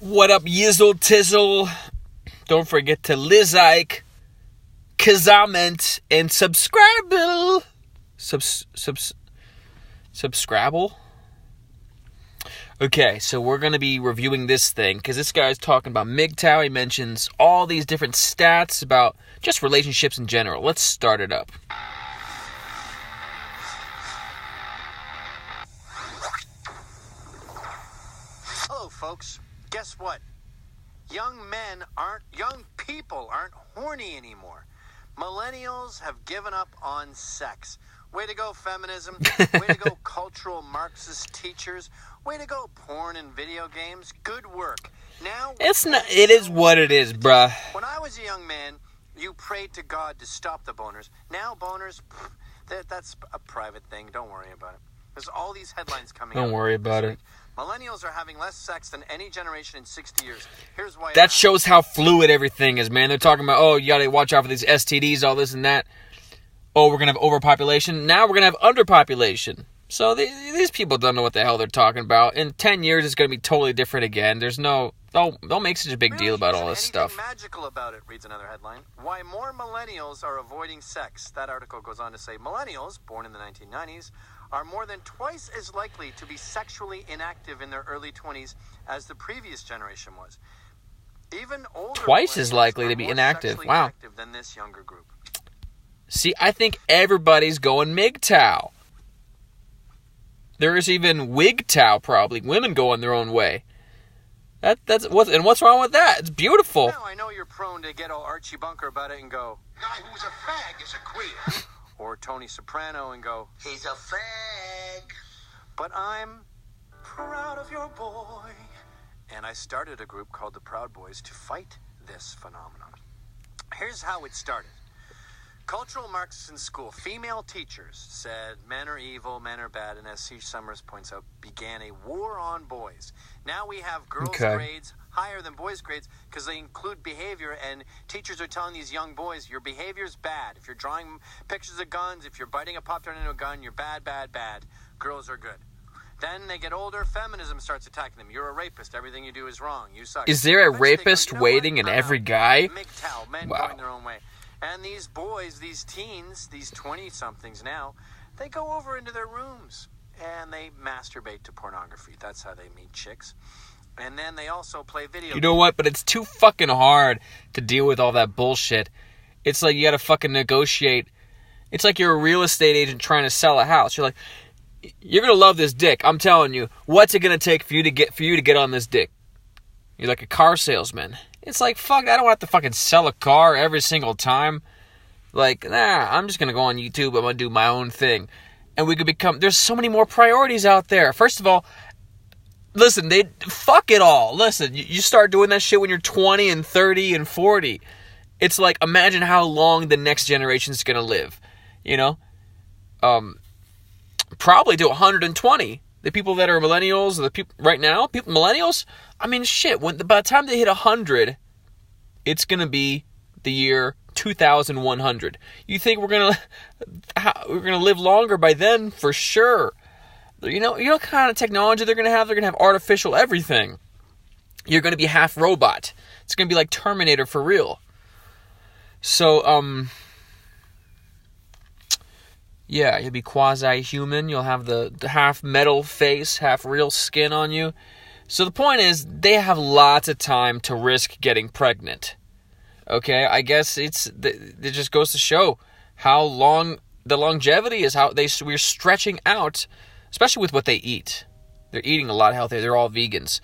What up, Yizzle Tizzle? Don't forget to like, comment, and subscribe. Subscribe? Okay, so we're going to be reviewing this thing, because this guy's talking about MGTOW. He mentions all these different stats about just relationships in general. Let's start it up. Hello, folks. Guess what? Young people aren't horny anymore. Millennials have given up on sex. Way to go, feminism. Way to go, cultural Marxist teachers. Way to go, porn and video games. Good work. Now It is what it is, bruh. When I was a young man, you prayed to God to stop the boners. Now boners, that's a private thing. Don't worry about it. There's all these headlines coming out. Don't worry about it. Millennials are having less sex than any generation in 60 years. Here's why. That shows how fluid everything is, man. They're talking about, oh, you gotta watch out for these STDs, all this and that. Oh, we're gonna have overpopulation. Now we're gonna have underpopulation. So these people don't know what the hell they're talking about. In 10 years, it's gonna be totally different again. Don't make such a big deal about all this stuff. Magical about it, reads another headline. Why more millennials are avoiding sex. That article goes on to say millennials, born in the 1990s, are more than twice as likely to be sexually inactive in their early 20s as the previous generation was. Even older twice as likely to be inactive. Wow. Inactive than this younger group. See, I think everybody's going MGTOW. There is even WGTOW, probably. Women going their own way. What's wrong with that? It's beautiful. Now, I know you're prone to get all Archie Bunker about it and go, guy who's a fag is a queer. Or Tony Soprano and go, he's a fag. But I'm proud of your boy. And I started a group called the Proud Boys to fight this phenomenon. Here's how it started. Cultural Marxists in school, female teachers said men are evil, men are bad, and as C. Summers points out, began a war on boys. Now we have girls' grades higher than boys' grades because they include behavior, and teachers are telling these young boys, your behavior's bad. If you're drawing pictures of guns, if you're biting a Pop-Tart into a gun, you're bad, bad, bad. Girls are good. Then they get older, feminism starts attacking them. You're a rapist, everything you do is wrong, you suck. Is there a rapist waiting in every guy? MGTOW, men going their own way. And these boys, these teens, these 20-somethings now, they go over into their rooms and they masturbate to pornography. That's how they meet chicks. And then they also play video games. You know what? But it's too fucking hard to deal with all that bullshit. It's like you gotta fucking negotiate. It's like you're a real estate agent trying to sell a house. You're like, you're gonna love this dick. I'm telling you. What's it gonna take for you to get on this dick? You're like a car salesman. It's like, fuck, I don't have to fucking sell a car every single time. Like, nah, I'm just going to go on YouTube. I'm going to do my own thing. And we could there's so many more priorities out there. First of all, listen, fuck it all. Listen, you start doing that shit when you're 20 and 30 and 40. It's like, imagine how long the next generation's going to live. You know? Probably to 120. The people that are millennials, the people right now, millennials, I mean, shit, by the time they hit 100, it's going to be the year 2100. You think we're going to live longer by then? For sure. You know what kind of technology they're going to have? They're going to have artificial everything. You're going to be half robot. It's going to be like Terminator for real. So, yeah, you'll be quasi-human. You'll have the half metal face, half real skin on you. So the point is, they have lots of time to risk getting pregnant. Okay, I guess it just goes to show how long the longevity is. We're stretching out, especially with what they eat. They're eating a lot healthier. They're all vegans.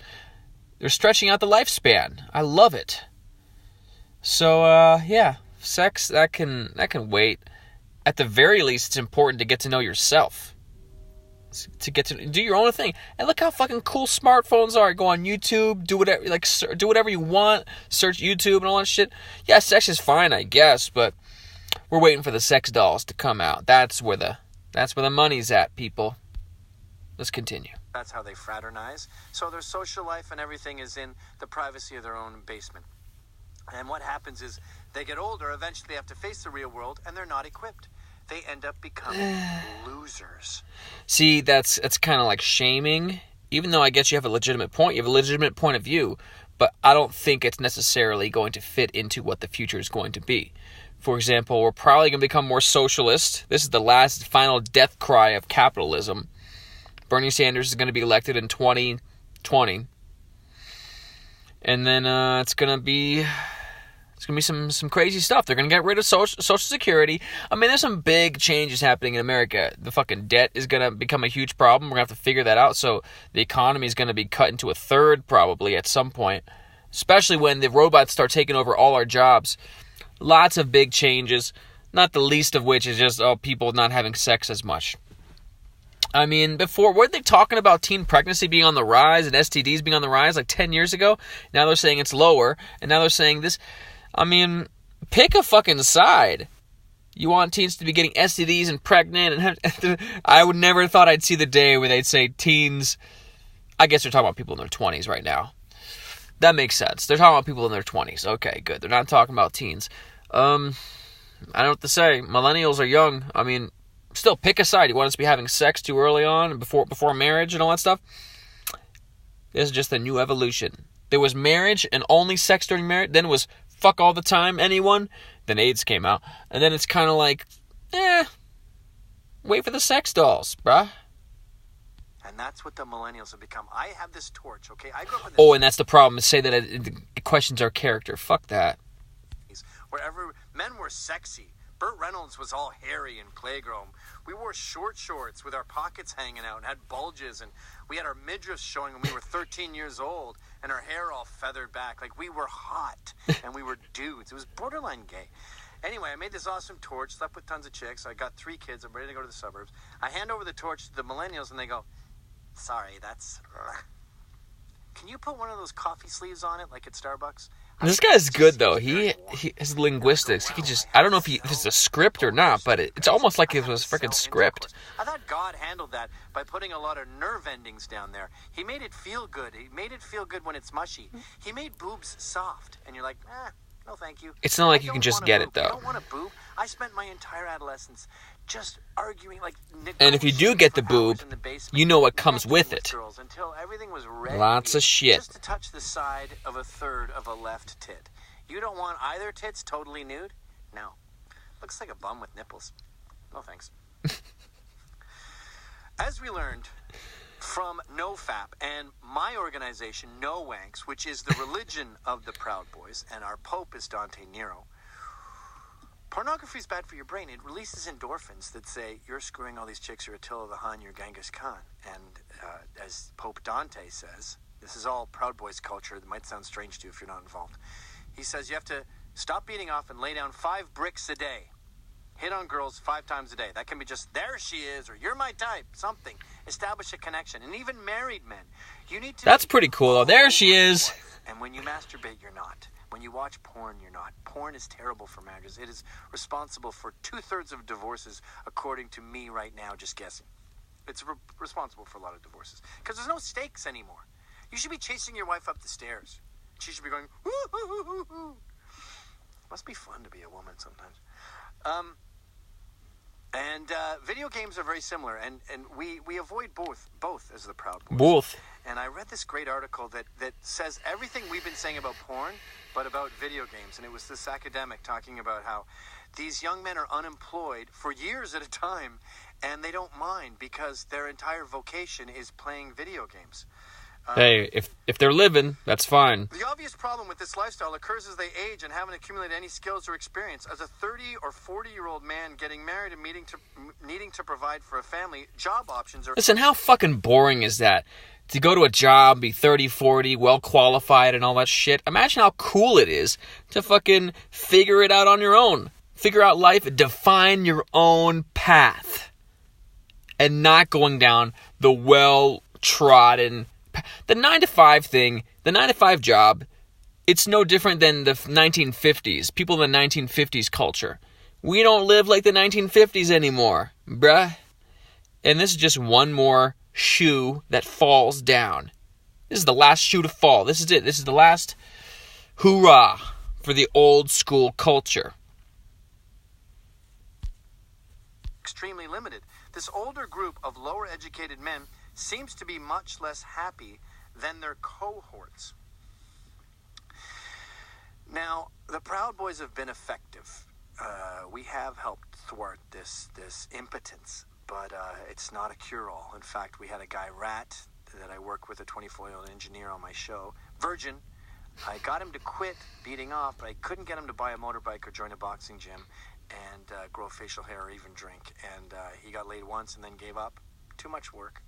They're stretching out the lifespan. I love it. So yeah, sex that can wait. At the very least, it's important to get to know yourself. To get to do your own thing. And look how fucking cool smartphones are. Go on YouTube, do whatever you want. Search YouTube and all that shit. Yeah, sex is fine, I guess, but we're waiting for the sex dolls to come out. That's where the money's at, people. Let's continue. That's how they fraternize. So their social life and everything is in the privacy of their own basement. And what happens is they get older, eventually they have to face the real world, and they're not equipped. They end up becoming losers. See, that's kind of like shaming. Even though I guess you have a legitimate point. You have a legitimate point of view. but I don't think it's necessarily going to fit into what the future is going to be. For example, we're probably going to become more socialist. This is the last final death cry of capitalism. Bernie Sanders is going to be elected in 2020. And then it's going to be some crazy stuff. They're going to get rid of Social Security. I mean, there's some big changes happening in America. The fucking debt is going to become a huge problem. We're going to have to figure that out. So the economy is going to be cut into a third probably at some point, especially when the robots start taking over all our jobs. Lots of big changes, not the least of which is just people not having sex as much. I mean, before, weren't they talking about teen pregnancy being on the rise and STDs being on the rise like 10 years ago? Now they're saying it's lower, and now they're saying this. I mean, pick a fucking side. You want teens to be getting STDs and pregnant, and I would never thought I'd see the day where they'd say teens. I guess they're talking about people in their 20s right now. That makes sense. They're talking about people in their 20s. Okay, good. They're not talking about teens. I don't know what to say. Millennials are young. I mean, still pick a side. You want us to be having sex too early on and before marriage and all that stuff? This is just a new evolution. There was marriage and only sex during marriage. Then it was fuck all the time, anyone. Then AIDS came out. And then it's kind of like, wait for the sex dolls, bruh. And that's what the millennials have become. I have this torch, okay? I grew up in this and that's the problem. Say that it questions our character. Fuck that. Wherever men were sexy. Burt Reynolds was all hairy and playgirl. We wore short shorts with our pockets hanging out and had bulges, and we had our midriffs showing when we were 13 years old and our hair all feathered back. Like, we were hot and we were dudes. It was borderline gay. Anyway, I made this awesome torch, slept with tons of chicks. I got 3 kids. I'm ready to go to the suburbs. I hand over the torch to the millennials, and they go, sorry, that's... Can you put one of those coffee sleeves on it like at Starbucks? This guy's good, though. His linguistics, he can just... I don't know if it's a script or not, but it's almost like it was a freaking script. I thought God handled that by putting a lot of nerve endings down there. He made it feel good. He made it feel good when it's mushy. He made boobs soft. And you're like, no thank you. It's not like you can just get it, though. I don't want a boob. I spent my entire adolescence just arguing like... And if you do get the boob, you know what comes with it. Until everything was ready. Lots of shit. Just to touch the side of a third of a left tit. You don't want either tits totally nude? No. Looks like a bum with nipples. No thanks. As we learned from NoFap and my organization, No Wanks, which is the religion of the Proud Boys, and our Pope is Dante Nero, pornography is bad for your brain. It releases endorphins that say, you're screwing all these chicks, you're Attila the Hun, you're Genghis Khan. And as Pope Dante says, this is all Proud Boys culture. It might sound strange to you if you're not involved. He says you have to stop beating off and lay down 5 bricks a day. Hit on girls 5 times a day. That can be just, there she is, or you're my type, something. Establish a connection. And even married men, you need to... That's pretty cool, though. There she is. And when you masturbate, you're not. When you watch porn, you're not. Porn is terrible for marriages. It is responsible for 2/3 of divorces, according to me right now, just guessing. It's responsible for a lot of divorces. Because there's no stakes anymore. You should be chasing your wife up the stairs. She should be going, woo, hoo, hoo, hoo, hoo. Must be fun to be a woman sometimes. Video games are very similar, and we avoid both as the Proud Boys. Both. And I read this great article that says everything we've been saying about porn, but about video games. And it was this academic talking about how these young men are unemployed for years at a time, and they don't mind because their entire vocation is playing video games. Hey, if they're living, that's fine. The obvious problem with this lifestyle occurs as they age and haven't accumulated any skills or experience. As a 30 or 40-year-old man getting married and needing to provide for a family, job options are... Listen, how fucking boring is that? To go to a job, be 30, 40, well-qualified and all that shit. Imagine how cool it is to fucking figure it out on your own. Figure out life, define your own path. And not going down the well-trodden... The 9-to-5 thing, the 9-to-5 job, it's no different than the 1950s. People in the 1950s culture. We don't live like the 1950s anymore, bruh. And this is just one more shoe that falls down. This is the last shoe to fall. This is it. This is the last hoorah for the old school culture. Extremely limited. This older group of lower educated men seems to be much less happy than their cohorts. The Proud Boys have been effective. We have helped thwart this impotence, but it's not a cure-all. In fact, we had a guy, Rat, that I work with, a 24-year-old engineer on my show, Virgin. I got him to quit beating off, but I couldn't get him to buy a motorbike or join a boxing gym and grow facial hair or even drink. And he got laid once and then gave up. Too much work.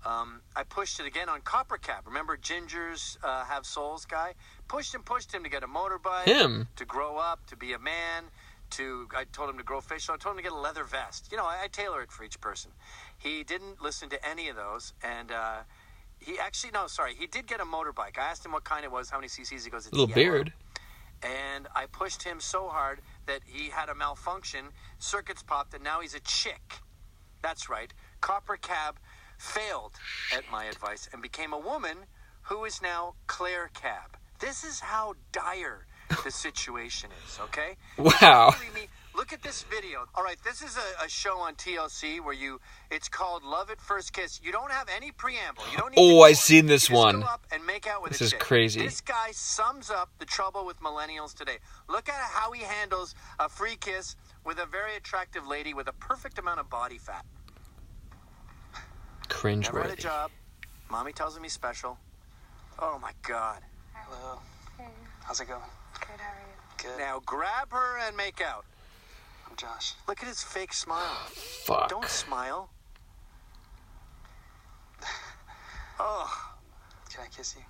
I pushed it again on Copper Cab. Remember Ginger's Have Souls guy? Pushed him to get a motorbike, to grow up, to be a man, I told him to grow facial. I told him to get a leather vest. You know, I tailor it for each person. He didn't listen to any of those, and he did get a motorbike. I asked him what kind it was, how many cc's. He goes, it's little yellow. beard. And I pushed him so hard that he had a malfunction, circuits popped, and now he's a chick. That's right. Copper Cab failed at my advice and became a woman who is now Claire Cab. This is how dire the situation is, okay? Wow. Look at this video. All right, this is a show on TLC where it's called Love at First Kiss. You don't have any preamble. You don't need I've seen this one. Go up and make out with this a is chick. crazy. This guy sums up the trouble with millennials today. Look at how he handles a free kiss with a very attractive lady with a perfect amount of body fat. Cringe Never had a worthy. job. Mommy tells him he's special. Oh my God. Hello. Hey, How's it going? good, how are you? Good. Now grab her and make out. I'm Josh. Look at his fake smile. Fuck. Don't smile. Oh, Can I kiss you?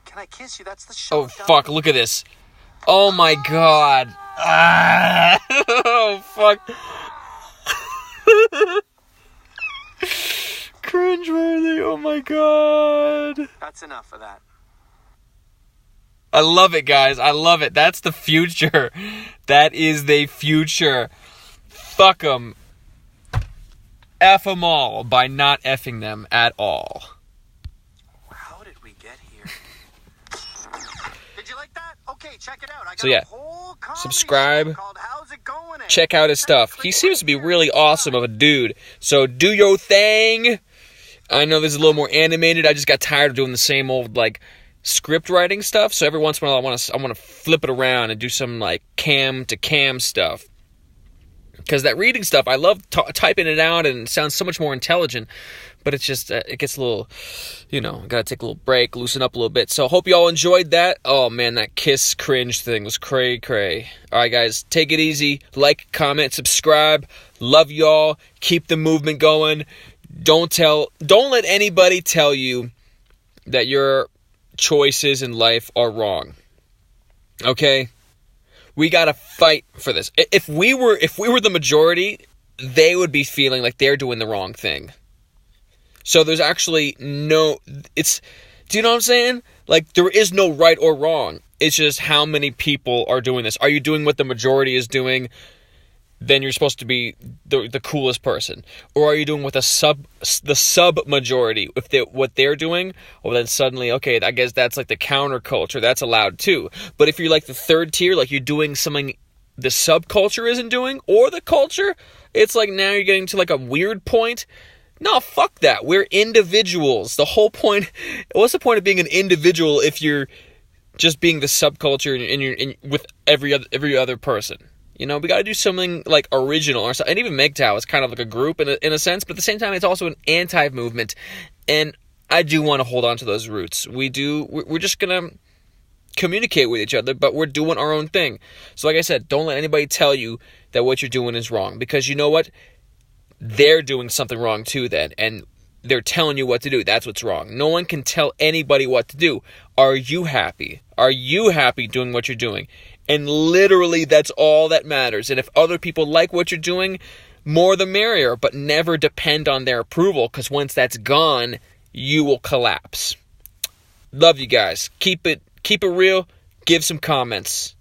can I kiss you? That's the show. Oh, fuck. Look at this. Oh, my God. Ah. Oh, fuck. Cringeworthy. Oh, my God. That's enough of that. I love it, guys. I love it. That's the future. That is the future. Fuck them. F them all by not effing them at all. How did we get here? Did you like that? Okay, check it out. I got So, yeah. a whole comedy Subscribe. show called How's It Going? Check out his stuff. He seems to be really awesome of a dude. So do your thing. I know this is a little more animated. I just got tired of doing the same old, script writing stuff. So every once in a while I want to flip it around and do some, cam to cam stuff. Because that reading stuff, I love typing it out and it sounds so much more intelligent. But it's just, it gets a little, gotta take a little break, loosen up a little bit. So hope you all enjoyed that. Oh man, that kiss cringe thing was cray. Alright guys, take it easy. Like, comment, subscribe. Love y'all. Keep the movement going. Don't let anybody tell you that your choices in life are wrong. Okay? We gotta fight for this. If we were the majority, they would be feeling like they're doing the wrong thing. So there's actually do you know what I'm saying? There is no right or wrong. It's just how many people are doing this. Are you doing what the majority is doing? Then you're supposed to be the coolest person. Or are you doing what the sub majority? What they're doing, well then suddenly, okay, I guess that's the counterculture. That's allowed too. But if you're the third tier, you're doing something the subculture isn't doing, or the culture, it's now you're getting to a weird point. No, fuck that. We're individuals. The whole point, what's the point of being an individual if you're just being the subculture and you're with every other person? We got to do something original or something. And even MGTOW is kind of a group in a sense, but at the same time, it's also an anti-movement. And I do want to hold on to those roots. We're just going to communicate with each other, but we're doing our own thing. So like I said, don't let anybody tell you that what you're doing is wrong. Because you know what? They're doing something wrong too then. And they're telling you what to do. That's what's wrong. No one can tell anybody what to do. Are you happy? Are you happy doing what you're doing? And literally, that's all that matters. And if other people like what you're doing, more the merrier. But never depend on their approval, because once that's gone, you will collapse. Love you guys. Keep it real. Give some comments.